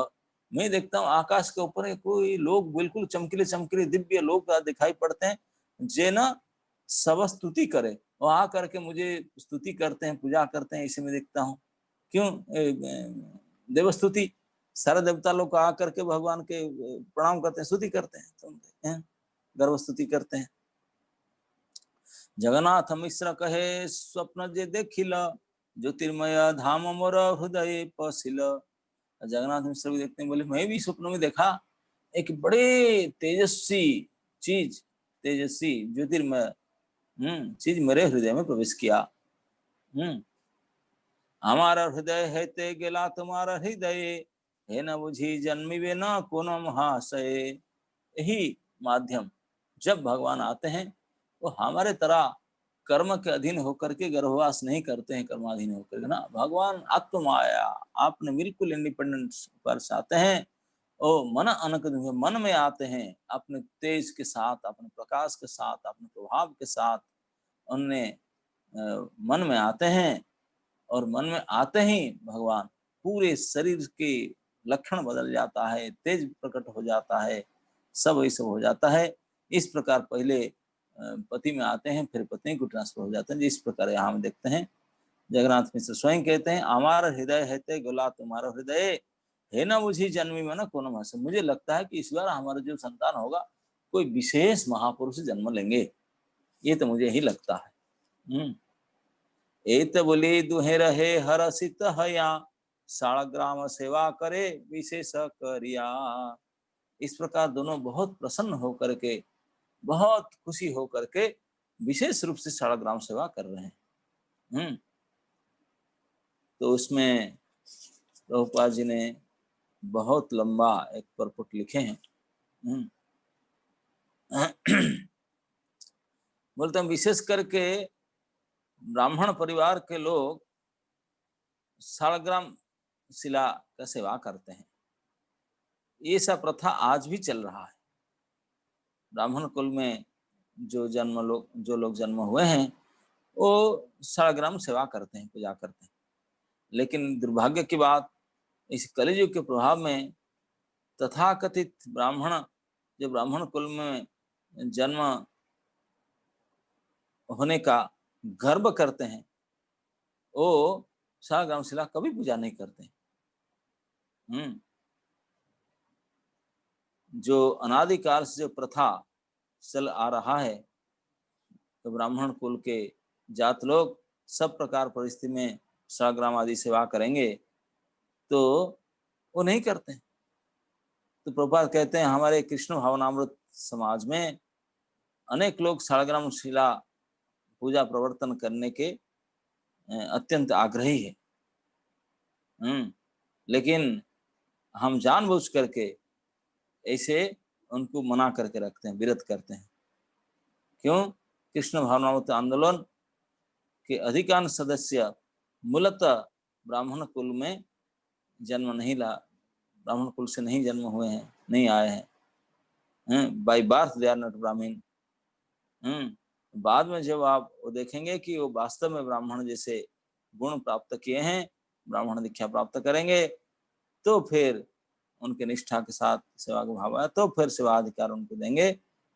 मैं देखता हूँ आकाश के ऊपर कोई लोग बिल्कुल चमकीले चमकीले दिव्य लोग दिखाई पड़ते हैं, जे न सब स्तुति करे, और आ करके मुझे स्तुति करते हैं, पूजा करते हैं, इसे मैं देखता हूँ। क्यों? देवस्तुति, सारे देवता लोग आकर के भगवान के प्रणाम करते हैं, स्तुति करते हैं, गर्व स्तुति करते हैं। जगन्नाथ मिश्र कहे स्वप्न जे देखिल, ज्योतिर्मय धाम मोर हृदय पसिल। जगन्नाथ मिश्र भी देखते हैं, बोले मैं भी स्वप्न में देखा एक बड़े तेजस्वी चीज, तेजस्वी ज्योतिर्मय चीज मेरे हृदय में प्रवेश किया। हमारा हृदय है ते गेला तुम्हारा हृदय, है न बुझी जन्मिवे न कोनो महाशय। यही माध्यम, जब भगवान आते हैं वो हमारे तरह कर्म के अधीन होकर के गर्भवास नहीं करते हैं, कर्माधीन होकर के ना। भगवान आत्माया, आपने बिल्कुल इंडिपेंडेंट पर आते हैं। ओ मन अनक, मन में आते हैं, अपने तेज के साथ, अपने प्रकाश के साथ, अपने प्रभाव के साथ उनने मन में आते हैं। और मन में आते ही भगवान पूरे शरीर के लक्षण बदल जाता है, तेज प्रकट हो जाता है, सब वही सब हो जाता है। इस प्रकार पहले पति में आते हैं, फिर पत्नी को ट्रांसफर हो जाते हैं। इस प्रकार यहाँ हम देखते हैं जगन्नाथ मिश्र स्वयं कहते हैं, हमारा हृदय है ते गोला तुम्हारा हृदय है ना, मुझे जन्मी में ना कोनो भाषा। मुझे लगता है कि इस बार हमारा जो संतान होगा कोई विशेष महापुरुष जन्म लेंगे, ये तो मुझे ही लगता है। एत बोले दुहे रहे हरसित हया, सालग्राम सेवा करे विशेष करिया। इस प्रकार दोनों बहुत प्रसन्न होकर के, बहुत खुशी होकर के विशेष रूप से सालग्राम सेवा कर रहे हैं। तो उसमें प्रभुपाद जी ने बहुत लंबा एक परपुट लिखे हैं। बोलते हैं विशेष करके ब्राह्मण परिवार के लोग सालग्राम शिला का सेवा करते हैं। ये सब प्रथा आज भी चल रहा है। ब्राह्मण कुल में जो लोग जन्म हुए हैं वो सालग्राम सेवा करते हैं, पूजा करते हैं। लेकिन दुर्भाग्य की बात, इस कलियुग के प्रभाव में तथाकथित ब्राह्मण, जो ब्राह्मण कुल में जन्म होने का गर्व करते हैं, वो सालग्राम शिला कभी पूजा नहीं करते। जो अनादिकाल से जो प्रथा चल आ रहा है, तो ब्राह्मण कुल के जात लोग सब प्रकार परिस्थिति में सालग्राम आदि सेवा करेंगे, तो वो नहीं करते। तो प्रभुपाद कहते हैं हमारे कृष्ण भावनामृत समाज में अनेक लोग सालग्राम शिला पूजा प्रवर्तन करने के अत्यंत आग्रही है। लेकिन हम जानबूझ करके ऐसे उनको मना करके रखते हैं, विरत करते हैं। क्यों? कृष्ण भावनामृत आंदोलन के अधिकांश सदस्य मूलतः ब्राह्मण कुल में जन्म नहीं ब्राह्मण कुल से नहीं जन्म हुए हैं, नहीं आए हैं। By birth they are not Brahmin. बाद में जब आप वो देखेंगे कि वो वास्तव में ब्राह्मण जैसे गुण प्राप्त किए हैं, ब्राह्मण दीक्षा प्राप्त करेंगे, तो फिर उनके निष्ठा के साथ सेवा का भाव है, तो फिर सेवा अधिकार उनको देंगे,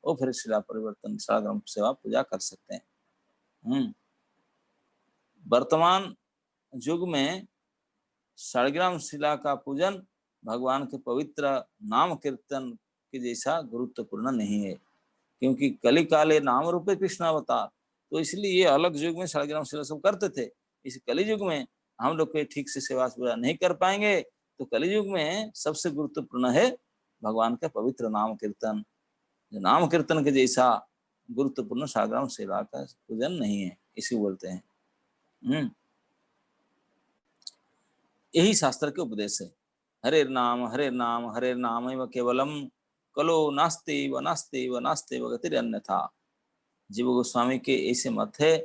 वो फिर शिला परिवर्तन सालग्राम सेवा पूजा कर सकते हैं। वर्तमान युग में सालग्राम शिला का पूजन भगवान के पवित्र नाम कीर्तन के जैसा गुरुत्वपूर्ण नहीं है, क्योंकि कली काले नाम रूपे कृष्ण अवतार। तो इसलिए ये अलग युग में सालग्राम शिला सब करते थे। इस कली युग में हम लोग के ठीक से सेवा पूजा नहीं कर पाएंगे, तो कली युग में सबसे गुरुत्वपूर्ण है भगवान का पवित्र नाम कीर्तन। जो नाम कीर्तन के जैसा गुरुत्वपूर्ण सालग्राम शिला का पूजन नहीं है, इसी बोलते हैं। यही शास्त्र के उपदेश है। हरे नाम हरे नाम एवं केवलम कलो नास्ते व नास्ते व नास्ते व गतिर अन्यथा। जीव गोस्वामी के ऐसे मत है,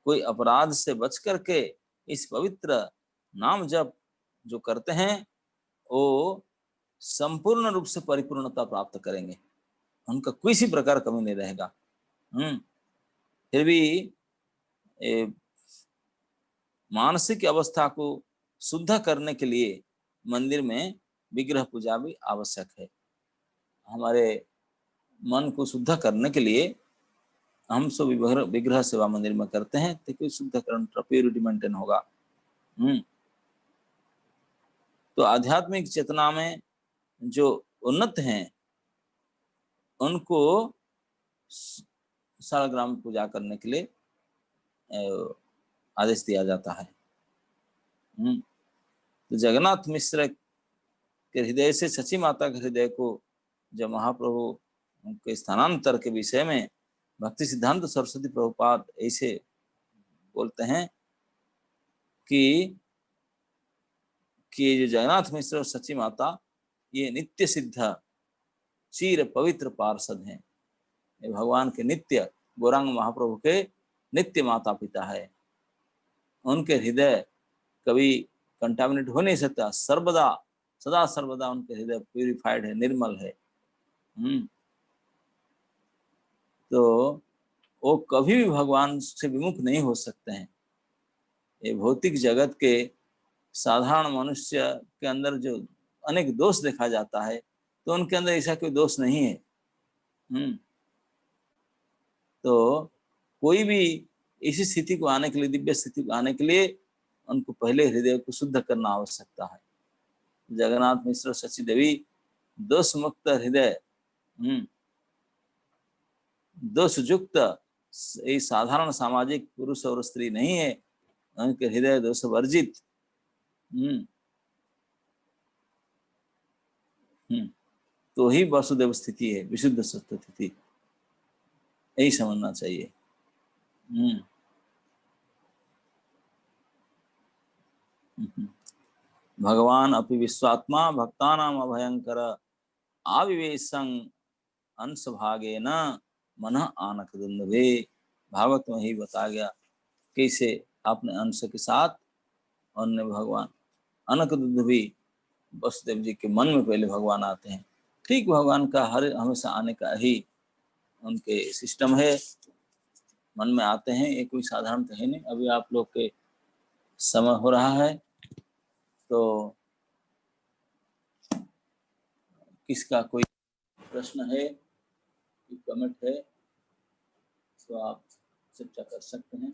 कोई अपराध से बच करके इस पवित्र नाम जप जो करते हैं वो संपूर्ण रूप से परिपूर्णता प्राप्त करेंगे, उनका किसी प्रकार कमी नहीं रहेगा। फिर भी मानसिक अवस्था को शुद्ध करने के लिए मंदिर में विग्रह पूजा भी आवश्यक है। हमारे मन को शुद्ध करने के लिए हम सब विग्रह सेवा मंदिर में करते हैं, तो शुद्धकरण प्योरिटी मेंटेन होगा। तो आध्यात्मिक चेतना में जो उन्नत हैं उनको सालग्राम पूजा करने के लिए आदेश दिया जाता है। तो जगन्नाथ मिश्र के हृदय से सची माता के हृदय को जब महाप्रभु के स्थानांतर के विषय में भक्ति सिद्धांत सरस्वती प्रभुपाद ऐसे बोलते हैं कि जो जगन्नाथ मिश्र और सची माता ये नित्य सिद्ध चीर पवित्र पार्षद हैं। भगवान के नित्य गौरांग महाप्रभु के नित्य माता पिता है, उनके हृदय कभी कंटामिनेट हो नहीं सकता, सर्वदा सदा सर्वदा उनके हृदय प्यूरिफाइड है, निर्मल है। तो वो कभी भी भगवान से विमुख नहीं हो सकते हैं। ये भौतिक जगत के साधारण मनुष्य के अंदर जो अनेक दोष देखा जाता है, तो उनके अंदर ऐसा कोई दोष नहीं है। तो कोई भी इसी स्थिति को आने के लिए, दिव्य स्थिति को आने के लिए उनको पहले हृदय को शुद्ध करना आवश्यकता है। जगन्नाथ मिश्र शशि देवी दोष मुक्त हृदय, दोषयुक्त साधारण सामाजिक पुरुष और स्त्री नहीं है, उनके हृदय दोष वर्जित। तो ही वसुदेव स्थिति है, विशुद्ध सत्य स्थिति, यही समझना चाहिए। भगवान अपि विश्वात्मा भक्तानाम अभयंकर आविवेशं अंश भागे न मन आनक दुंदभे। भागवत में ही बताया गया कैसे अपने अंश के साथ अन्य भगवान अनक दुंदभी वसुदेव जी के मन में पहले भगवान आते हैं। ठीक भगवान का हमेशा आने का ही उनके सिस्टम है, मन में आते हैं। ये कोई साधारण तो है नहीं। अभी आप लोग के समय हो रहा है, तो किसका कोई प्रश्न है, कोई कमेंट है तो आप चर्चा कर सकते हैं।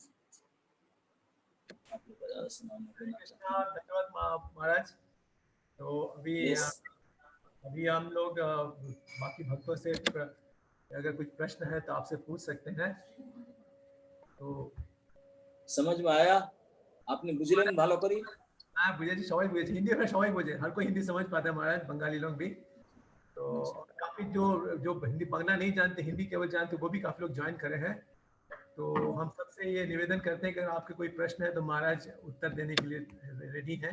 आप लोग का ज़्यादा समय देना चाहते हैं। धन्यवाद महाराज। तो अभी हम लोग बाकी भक्तों से अगर कुछ प्रश्न है तो आपसे पूछ सकते हैं। तो समझ में आया? आपने बुझलेन भालो करी? हाँ बुझे, सबाई बुझे, हिंदी में सबाई बुझे, हर कोई हिंदी समझ पाता है महाराज, बंगाली लोग भी। तो काफी जो हिंदी बांग्ला नहीं जानते, हिंदी केवल जानते, वो भी काफी लोग ज्वाइन करे हैं। तो हम सबसे ये निवेदन करते हैं कि अगर आपके कोई प्रश्न है तो महाराज उत्तर देने के लिए रेडी हैं।